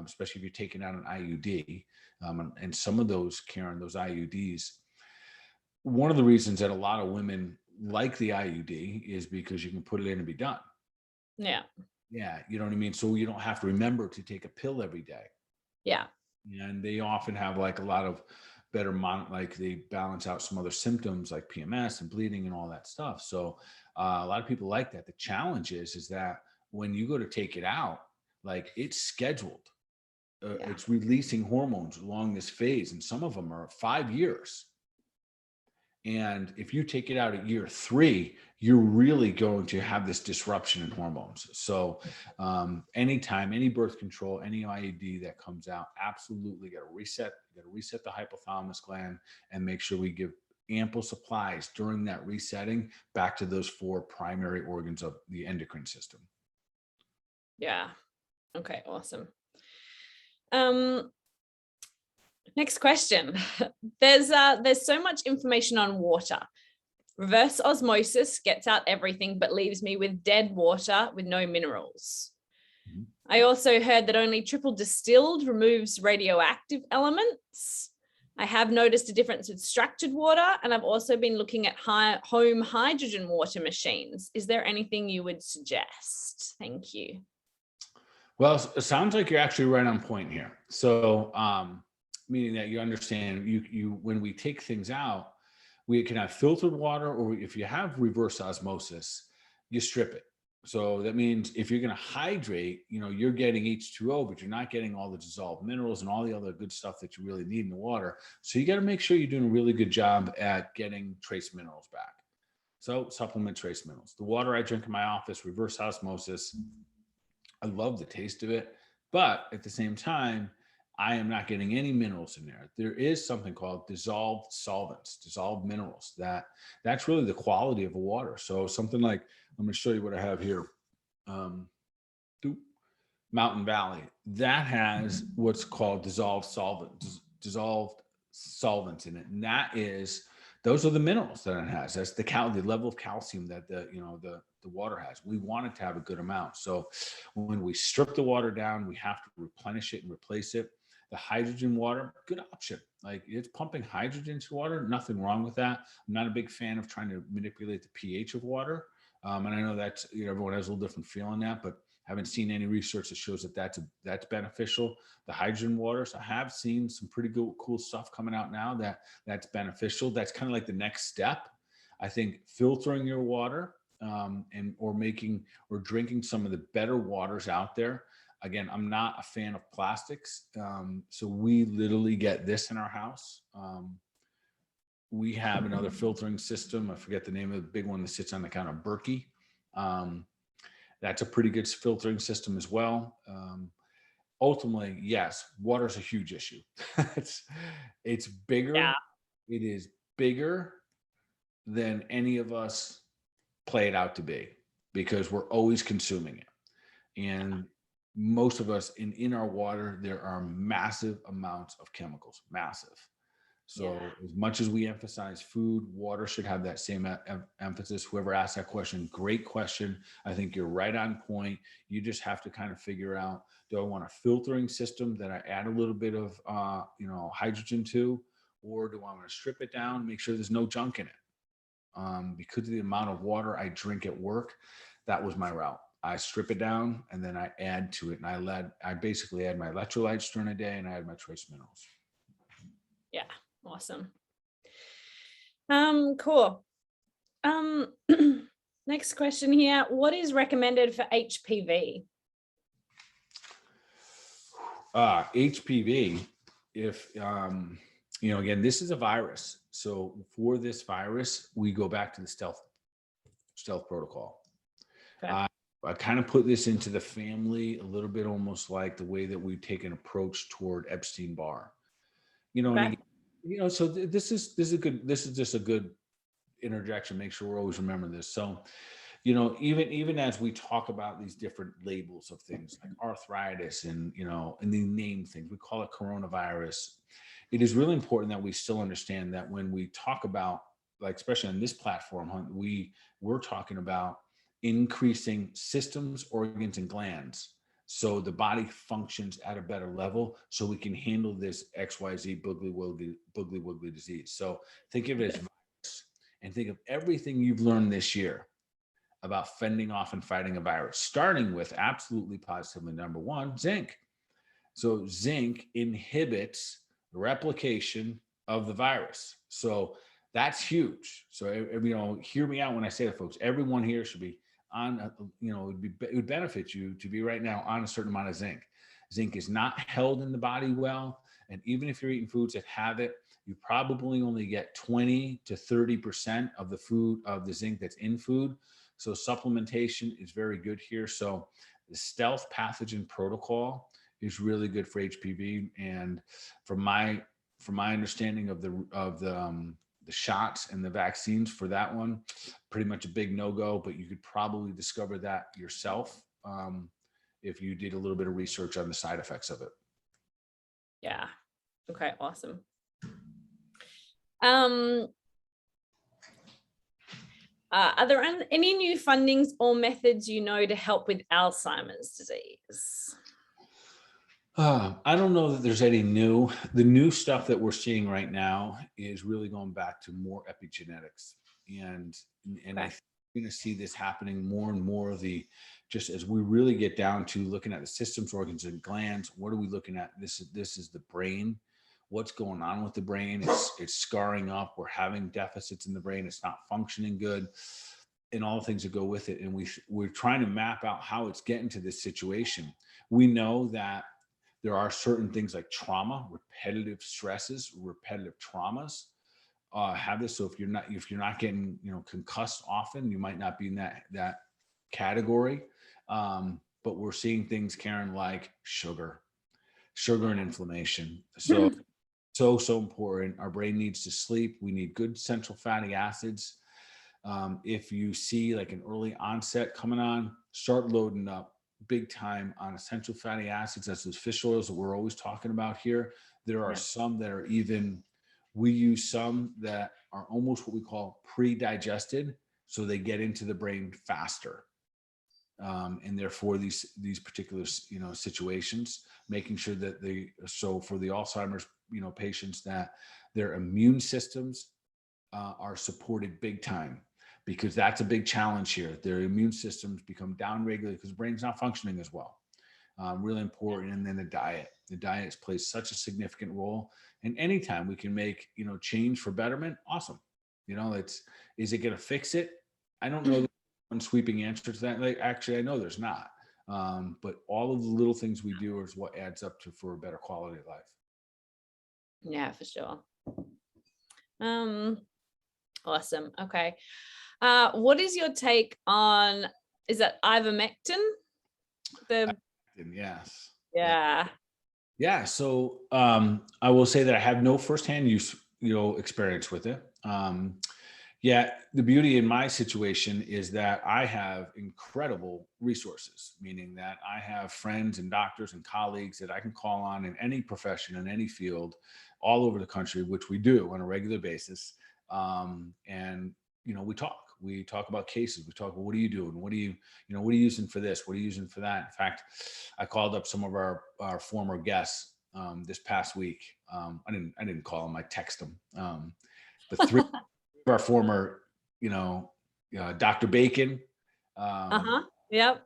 especially if you're taking out an IUD. And some of those, Karen, those IUDs, one of the reasons that a lot of women like the IUD is because you can put it in and be done. Yeah. Yeah. You know what I mean? So you don't have to remember to take a pill every day. Yeah. And they often have like a lot of better, like they balance out some other symptoms like PMS and bleeding and all that stuff. So a lot of people like that. The challenge is that when you go to take it out, like it's scheduled. It's releasing hormones along this phase, and some of them are 5 years. And if you take it out at year 3, you're really going to have this disruption in hormones. So anytime, any birth control, any IUD that comes out, absolutely got to reset. You got to reset the hypothalamus gland and make sure we give ample supplies during that resetting back to those 4 primary organs of the endocrine system. Yeah. Okay. Awesome. Next question. There's so much information on water. Reverse osmosis gets out everything, but leaves me with dead water with no minerals. Mm-hmm. I also heard that only triple distilled removes radioactive elements. I have noticed a difference with structured water, and I've also been looking at home hydrogen water machines. Is there anything you would suggest? Thank you. Well, it sounds like you're actually right on point here. So, meaning that you understand you when we take things out, we can have filtered water, or if you have reverse osmosis, you strip it. So that means if you're going to hydrate, you're getting H2O, but you're not getting all the dissolved minerals and all the other good stuff that you really need in the water. So you got to make sure you're doing a really good job at getting trace minerals back. So supplement trace minerals. The water I drink in my office, reverse osmosis, I love the taste of it, but at the same time, I am not getting any minerals in there. There is something called dissolved solvents, dissolved minerals. That's really the quality of a water. So something like, I'm going to show you what I have here. Mountain Valley, that has what's called dissolved solvents in it. And those are the minerals that it has. That's the level of calcium that the water has. We want it to have a good amount. So when we strip the water down, we have to replenish it and replace it. The hydrogen water, good option. Like it's pumping hydrogen to water, nothing wrong with that. I'm not a big fan of trying to manipulate the pH of water. And I know that's, everyone has a little different feel on that, but haven't seen any research that shows that that's beneficial. The hydrogen waters, I have seen some pretty cool stuff coming out now that's beneficial. That's kind of like the next step. I think filtering your water or drinking some of the better waters out there. Again, I'm not a fan of plastics. So we literally get this in our house. We have another filtering system. I forget the name of the big one that sits on the counter, Berkey. That's a pretty good filtering system as well. Ultimately, yes, water is a huge issue. It's bigger. Yeah. It is bigger than any of us play it out to be, because we're always consuming it. And most of us in our water, there are massive amounts of chemicals, massive. So as much as we emphasize food, water should have that same emphasis. Whoever asked that question, great question. I think you're right on point. You just have to kind of figure out, do I want a filtering system that I add a little bit of, hydrogen to, or do I want to strip it down, make sure there's no junk in it? Because of the amount of water I drink at work, that was my route. I strip it down and then I add to it. And I basically add my electrolytes during the day and I add my trace minerals. Yeah. Awesome. Cool. Next question here. What is recommended for HPV? HPV, if, again, this is a virus. So for this virus, we go back to the stealth protocol. Okay. I kind of put this into the family a little bit, almost like the way that we take an approach toward Epstein-Barr. And Okay. again, so this is good. This is just a good interjection. Make sure we're always remembering this. So, even as we talk about these different labels of things like arthritis and they name things, we call it coronavirus. It is really important that we still understand that when we talk about, like, especially on this platform, we're talking about increasing systems, organs, and glands so the body functions at a better level so we can handle this XYZ boogly wiggly disease. So think of it as virus, and think of everything you've learned this year about fending off and fighting a virus, starting with absolutely positively number one, zinc. So zinc inhibits the replication of the virus. So that's huge. So, hear me out when I say that, folks. Everyone here should be on, it would benefit you to be right now on a certain amount of zinc. Zinc is not held in the body well. And even if you're eating foods that have it, you probably only get 20 to 30% of the zinc that's in food. So supplementation is very good here. So the stealth pathogen protocol is really good for HPV. And from my understanding of the shots and the vaccines for that one, pretty much a big no-go, but you could probably discover that yourself if you did a little bit of research on the side effects of it. Yeah. Okay. Awesome. Are there any new fundings or methods to help with Alzheimer's disease? I don't know that there's any new. The new stuff that we're seeing right now is really going back to more epigenetics, and Okay. I think we're going to see this happening more and more. Just as we really get down to looking at the systems, organs, and glands, what are we looking at? This is the brain. What's going on with the brain? It's scarring up. We're having deficits in the brain. It's not functioning good, and all the things that go with it. And we're trying to map out how it's getting to this situation. We know that there are certain things like trauma, repetitive stresses, repetitive traumas have this. So if you're not getting concussed often, you might not be in that category. But we're seeing things, Karen, like sugar and inflammation. So important. Our brain needs to sleep. We need good essential fatty acids. If you see like an early onset coming on, start loading up big time on essential fatty acids. That's those fish oils that we're always talking about here. There are some that are we use some that are almost what we call pre-digested, so they get into the brain faster. And therefore these particular situations, making sure that so for the Alzheimer's patients, that their immune systems are supported big time, because that's a big challenge here. Their immune systems become downregulated because the brain's not functioning as well. Really important. And then the diet plays such a significant role. And anytime we can make change for betterment, awesome. Is it going to fix it? I don't know one sweeping answer to that. Actually, I know there's not. But all of the little things we do is what adds up for a better quality of life. Yeah, for sure. Awesome. Okay. What is your take on, is that ivermectin? Yes. Yeah. Yeah. So I will say that I have no firsthand use, experience with it. The beauty in my situation is that I have incredible resources, meaning that I have friends and doctors and colleagues that I can call on in any profession, in any field, all over the country, which we do on a regular basis. And we talk about cases. We talk about, what are you doing? What are you using for this? What are you using for that? In fact, I called up some of our former guests this past week. I didn't call them. I text them. But three of our former, Dr. Bacon. Yep.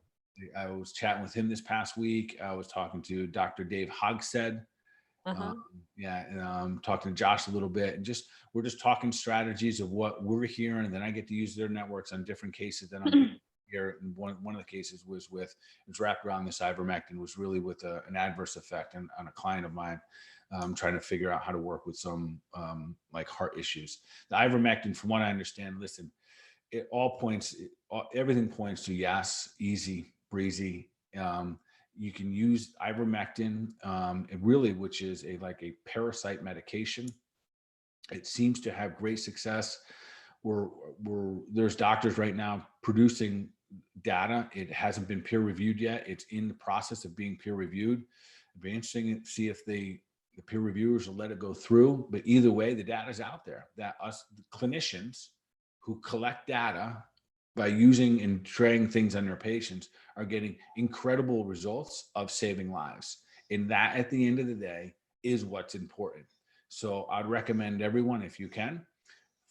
I was chatting with him this past week. I was talking to Dr. Dave Hogshead. Talking to Josh a little bit, and we're just talking strategies of what we're hearing, and then I get to use their networks on different cases that I'm here. And one of the cases was wrapped around this ivermectin, was really with an adverse effect on a client of mine, trying to figure out how to work with some like heart issues. The ivermectin, from what I understand, listen, everything points to yes, easy, breezy. You can use ivermectin, which is like a parasite medication. It seems to have great success. There's doctors right now producing data. It hasn't been peer reviewed yet. It's in the process of being peer reviewed. It'd be interesting to see if the peer reviewers will let it go through. But either way, the data is out there that us clinicians who collect data by using and trying things on their patients are getting incredible results of saving lives. And that, at the end of the day, is what's important. So I'd recommend everyone, if you can,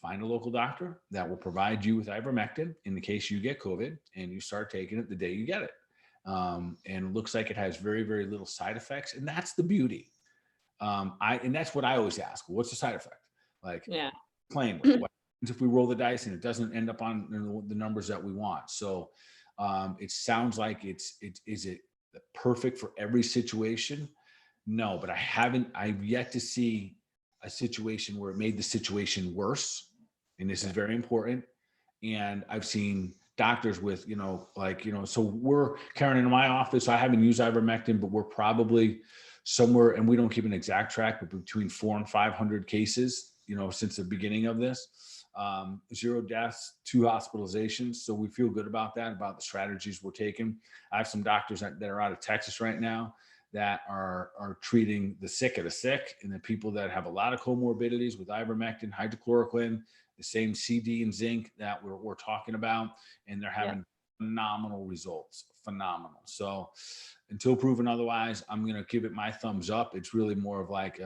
find a local doctor that will provide you with ivermectin in the case you get COVID, and you start taking it the day you get it. And it looks like it has very, very little side effects. And that's the beauty. And that's what I always ask. What's the side effect? Like, playing with what happens if we roll the dice and it doesn't end up on the numbers that we want? So it sounds like is it perfect for every situation? No, but I've yet to see a situation where it made the situation worse. And this is very important. And I've seen doctors with, so we're, Karen, in my office, I haven't used ivermectin, but we're probably somewhere, and we don't keep an exact track, but between 400 and 500 cases, since the beginning of this, 0 deaths, 2 hospitalizations. So we feel good about that, about the strategies we're taking. I have some doctors that are out of Texas right now that are treating the sick of the sick, and the people that have a lot of comorbidities with ivermectin, hydrochloroquine, the same CD and zinc that we're talking about, and they're having phenomenal results, phenomenal. So until proven otherwise, I'm going to give it my thumbs up. It's really more of like,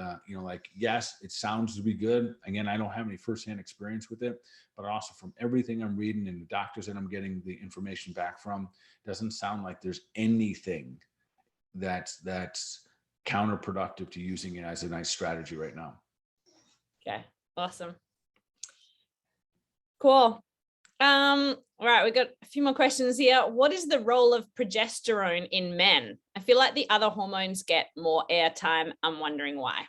yes, it sounds to be good. Again, I don't have any firsthand experience with it, but also from everything I'm reading and the doctors that I'm getting the information back from, it doesn't sound like there's anything that's counterproductive to using it as a nice strategy right now. Okay, awesome. Cool. All right, we've got a few more questions here. What is the role of progesterone in men? I feel like the other hormones get more airtime. I'm wondering why.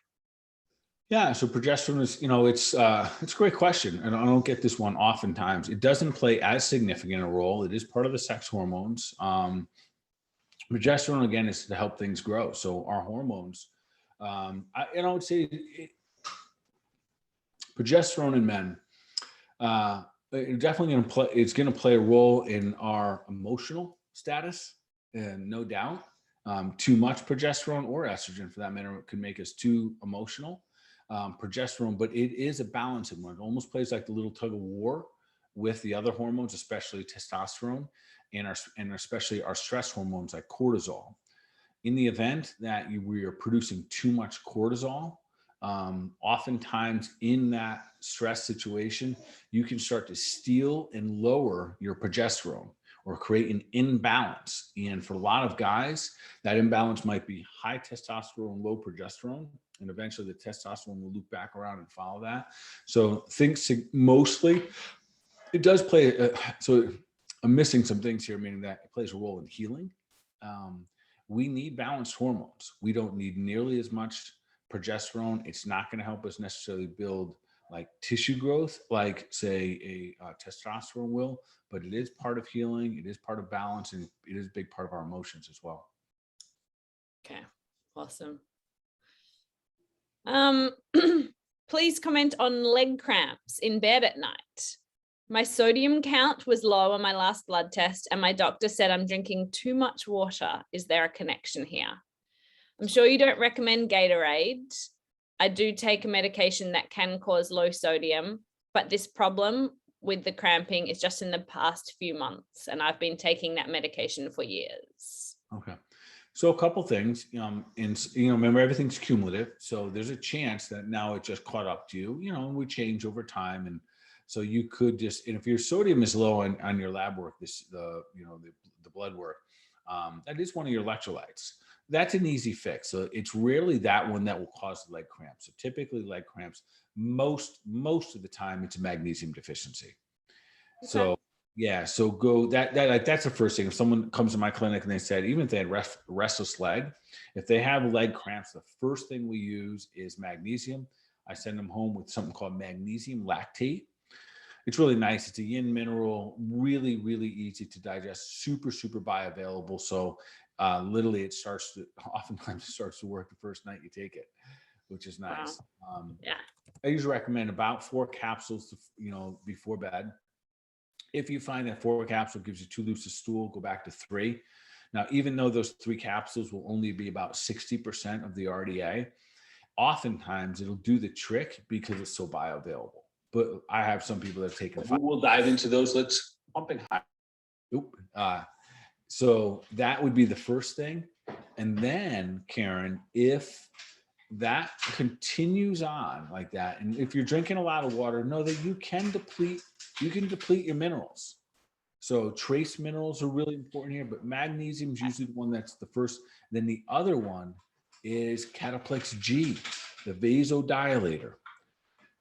Yeah, so progesterone is, it's a great question, and I don't get this one oftentimes. It doesn't play as significant a role. It is part of the sex hormones. Progesterone, again, is to help things grow. So our hormones, I would say progesterone in men, it's definitely going to play. It's going to play a role in our emotional status, and no doubt, too much progesterone or estrogen, for that matter, can make us too emotional. Progesterone, but it is a balancing one. It almost plays like the little tug of war with the other hormones, especially testosterone, and especially our stress hormones like cortisol. In the event that we are producing too much cortisol, oftentimes in that stress situation, you can start to steal and lower your progesterone or create an imbalance. And for a lot of guys, that imbalance might be high testosterone, low progesterone, and eventually the testosterone will loop back around and follow that. So mostly it does play. So I'm missing some things here, meaning that it plays a role in healing. We need balanced hormones. We don't need nearly as much progesterone. It's not going to help us necessarily build like tissue growth, like say a testosterone will, but it is part of healing. It is part of balance, and it is a big part of our emotions as well. Okay, awesome. Please comment on leg cramps in bed at night. My sodium count was low on my last blood test, and my doctor said I'm drinking too much water. Is there a connection here? I'm sure you don't recommend Gatorade. I do take a medication that can cause low sodium, but this problem with the cramping is just in the past few months, and I've been taking that medication for years. Okay. So a couple things, remember everything's cumulative. So there's a chance that now it just caught up to you, and we change over time. And so you could and if your sodium is low on your lab work, the blood work, that is one of your electrolytes. That's an easy fix. So it's rarely that one that will cause leg cramps. So typically leg cramps, most of the time it's a magnesium deficiency. Okay. So yeah, so that's the first thing. If someone comes to my clinic and they said, even if they had restless leg, if they have leg cramps, the first thing we use is magnesium. I send them home with something called magnesium lactate. It's really nice. It's a yin mineral, really, really easy to digest, super, super bioavailable. So literally oftentimes it starts to work the first night you take it, which is nice. Wow. Yeah. I usually recommend about 4 capsules, before bed. If you find that 4 capsule gives you too loose a stool, go back to 3. Now, even though those 3 capsules will only be about 60% of the RDA, oftentimes it'll do the trick because it's so bioavailable. But I have some people that have taken 5. We'll dive into those. Let's pump and high. So that would be the first thing. And then, Karen, if that continues on like that, and if you're drinking a lot of water, know that you can deplete your minerals. So trace minerals are really important here, but magnesium is usually the one that's the first. Then the other one is Cataplex G, the vasodilator.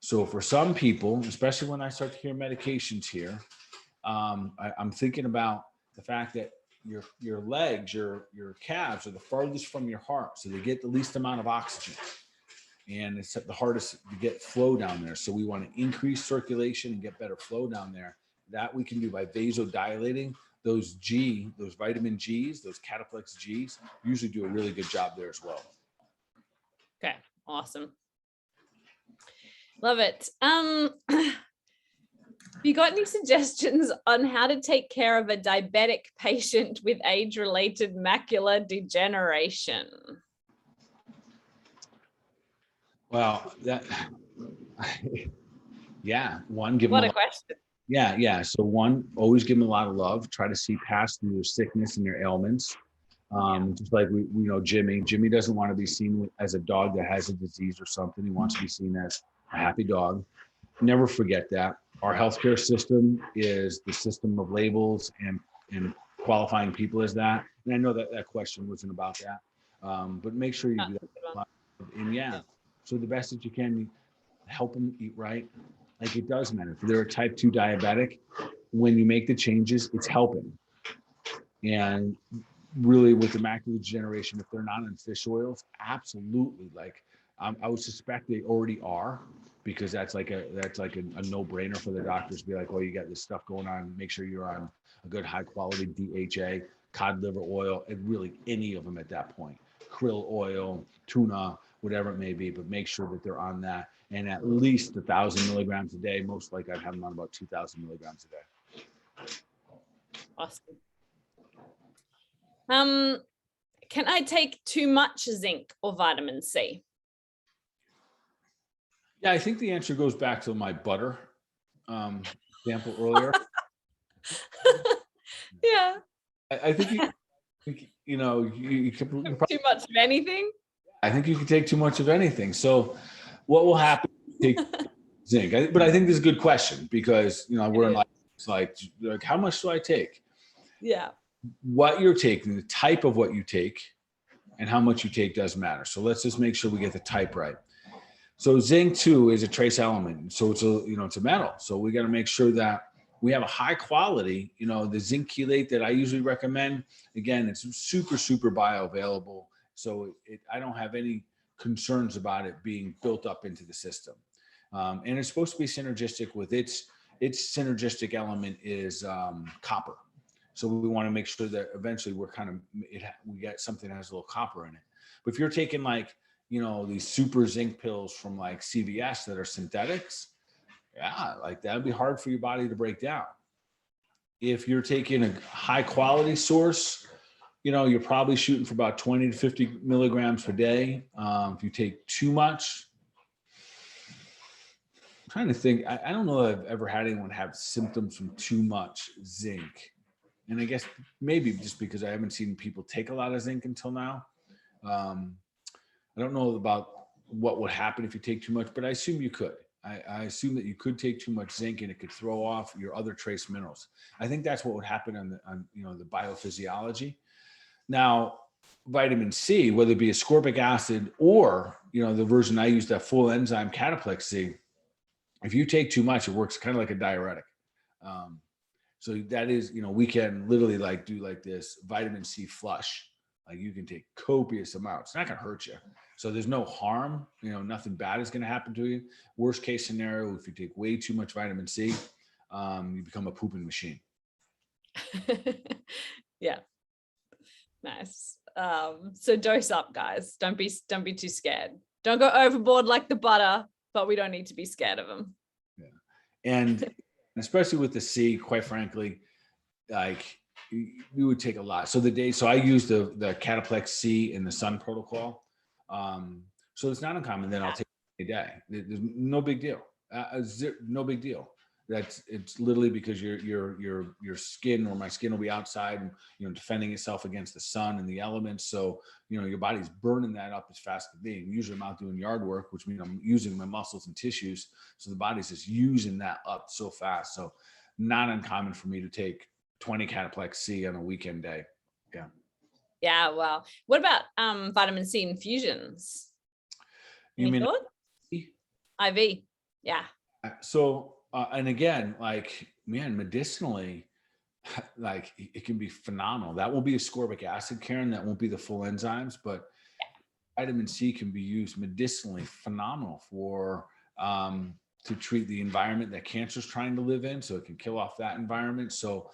So for some people, especially when I start to hear medications here, I'm thinking about the fact that your legs, your calves are the farthest from your heart, so they get the least amount of oxygen, and it's the hardest to get flow down there. So we want to increase circulation and get better flow down there. That we can do by vasodilating. Those vitamin Gs, those Cataplex Gs, usually do a really good job there as well. Okay, awesome. Love it. You got any suggestions on how to take care of a diabetic patient with age-related macular degeneration? Well, one, give What them a question. Yeah. So one, always give them a lot of love. Try to see past their sickness and their ailments. Just like we know Jimmy. Jimmy doesn't want to be seen as a dog that has a disease or something. He wants to be seen as a happy dog. Never forget that. Our healthcare system is the system of labels and qualifying people as that. And I know that question wasn't about that. But make sure you do that. And so the best that you can, help them eat right. Like, it does matter. If they're a type 2 diabetic, when you make the changes, it's helping. And really with the macular degeneration, if they're not on fish oils, absolutely. Like, I would suspect they already are, because that's like a no-brainer for the doctors to be like, oh, you got this stuff going on. Make sure you're on a good high quality DHA, cod liver oil, and really any of them at that point. Krill oil, tuna, whatever it may be, but make sure that they're on that. And at least 1,000 milligrams a day. Most likely I'd have them on about 2,000 milligrams a day. Awesome. Can I take too much zinc or vitamin C? Yeah, I think the answer goes back to my butter example earlier. Yeah. I think you Too much of anything? I think you can take too much of anything. So what will happen if you take zinc? But I think this is a good question, because we're in life. It's like how much do I take? Yeah. What you're taking, the type of what you take, and how much you take does matter. So let's just make sure we get the type right. So zinc too is a trace element. So it's a metal. So we got to make sure that we have a high quality, the zinc chelate that I usually recommend. Again, it's super, super bioavailable. So I don't have any concerns about it being built up into the system. And it's supposed to be synergistic with its synergistic element is copper. So we want to make sure that eventually we get something that has a little copper in it. But if you're taking these super zinc pills from like CVS that are synthetics, that'd be hard for your body to break down. If you're taking a high quality source, you're probably shooting for about 20 to 50 milligrams per day. If you take too much, I'm trying to think, I don't know that I've ever had anyone have symptoms from too much zinc. And I guess maybe just because I haven't seen people take a lot of zinc until now. I don't know about what would happen if you take too much, but I assume you could. I assume that you could take too much zinc and it could throw off your other trace minerals. I think that's what would happen on the biophysiology. Now, vitamin C, whether it be ascorbic acid or the version I use, that full enzyme Cataplex C, if you take too much, it works kind of like a diuretic. So that is, we can literally do this vitamin C flush. Like, you can take copious amounts. It's not going to hurt you. So there's no harm. Nothing bad is going to happen to you. Worst case scenario, if you take way too much vitamin C, you become a pooping machine. Yeah. Nice. So dose up, guys. Don't be too scared. Don't go overboard like the butter, but we don't need to be scared of them. Yeah. And especially with the C, quite frankly, like we would take a lot. So I use the Cataplex C in the Sun protocol. So it's not uncommon that I'll take a day. There's no big deal. No big deal. It's literally because your skin or my skin will be outside and, defending itself against the sun and the elements. So, your body's burning that up as fast as being. Usually I'm out doing yard work, which means I'm using my muscles and tissues. So the body's just using that up so fast. So not uncommon for me to take 20 Cataplex C on a weekend day. Yeah. Yeah. Well, what about vitamin C infusions? You mean thought? IV? Yeah. So, and again, like, man, medicinally, like it can be phenomenal. That won't be ascorbic acid, Karen. That won't be the full enzymes, but vitamin C can be used medicinally phenomenal for, to treat the environment that cancer is trying to live in. So it can kill off that environment. So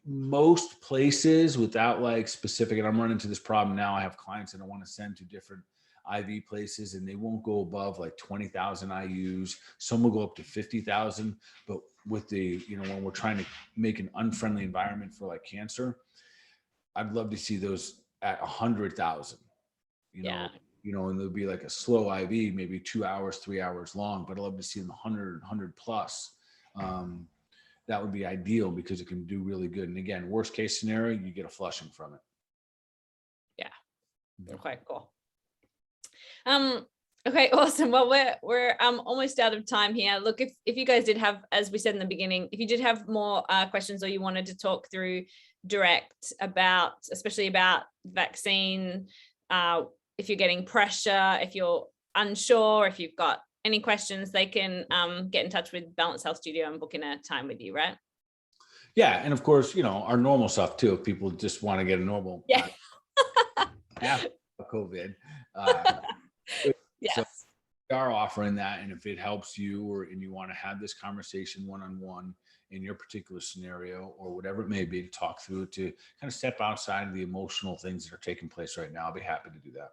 most places without like specific, and I'm running into this problem now. I have clients that I want to send to different IV places and they won't go above like 20,000 IUs. Some will go up to 50,000, but with the, when we're trying to make an unfriendly environment for like cancer, I'd love to see those at 100,000, and there'll be like a slow IV, maybe 2 hours, 3 hours long, but I'd love to see them 100 plus. That would be ideal because it can do really good. And again, worst case scenario, you get a flushing from it. Yeah. Okay, cool. Okay, awesome. Well, we're almost out of time here. Look, if you guys did have, as we said in the beginning, if you did have more questions or you wanted to talk through direct about, especially about vaccine, if you're getting pressure, if you're unsure, if you've got any questions, they can get in touch with Balance Health Studio and book in a time with you, right? Yeah, and of course, our normal stuff too. If people just want to get a normal COVID. Yes. So we are offering that, and if it helps you and you want to have this conversation one-on-one in your particular scenario or whatever it may be, to talk through it, to kind of step outside of the emotional things that are taking place right now, I'll be happy to do that.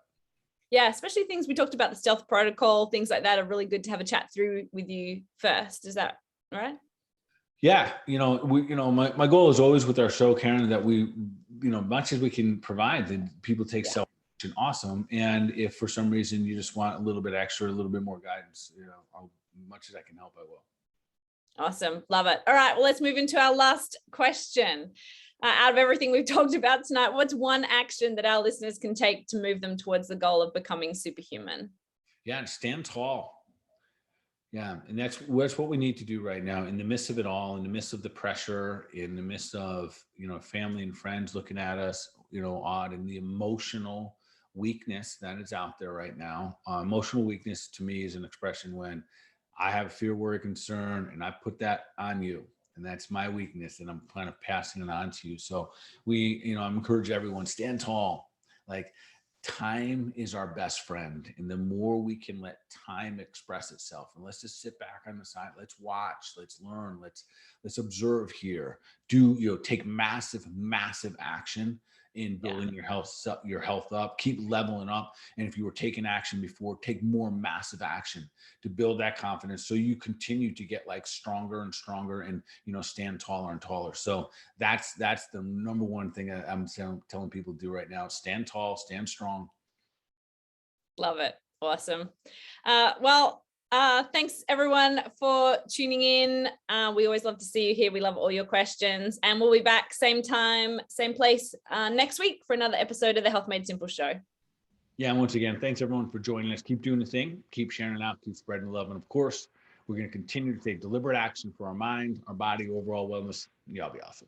Yeah, especially things we talked about, the stealth protocol, things like that are really good to have a chat through with you first. Is that right? Yeah. My goal is always with our show, Karen, that we, much as we can provide, that people take self awesome. And if for some reason you just want a little bit extra, a little bit more guidance, much as I can help, I will. Awesome. Love it. All right. Well, let's move into our last question. Out of everything we've talked about tonight, what's one action that our listeners can take to move them towards the goal of becoming superhuman? Yeah. Stand tall. Yeah. And that's what we need to do right now in the midst of it all, in the midst of the pressure, in the midst of, family and friends looking at us, odd, and the emotional weakness that is out there right now. Emotional weakness to me is an expression when I have fear, worry, concern, and I put that on you. And that's my weakness, and I'm kind of passing it on to you. So I'm encouraging everyone, stand tall. Like, time is our best friend. And the more we can let time express itself, and let's just sit back on the side, let's watch, let's learn, let's observe here, take massive action in building your health up, keep leveling up. And if you were taking action before, take more massive action to build that confidence, so you continue to get like stronger and stronger, and stand taller and taller. So that's the number one thing that I'm telling people to do right now: stand tall, stand strong. Love it. Awesome. Thanks everyone for tuning in. We always love to see you here. We love all your questions, and we'll be back same time, same place next week for another episode of the Health Made Simple show. Yeah. And once again, thanks everyone for joining us. Keep doing the thing, keep sharing it out, keep spreading the love. And of course, we're going to continue to take deliberate action for our mind, our body, overall wellness. Y'all be awesome.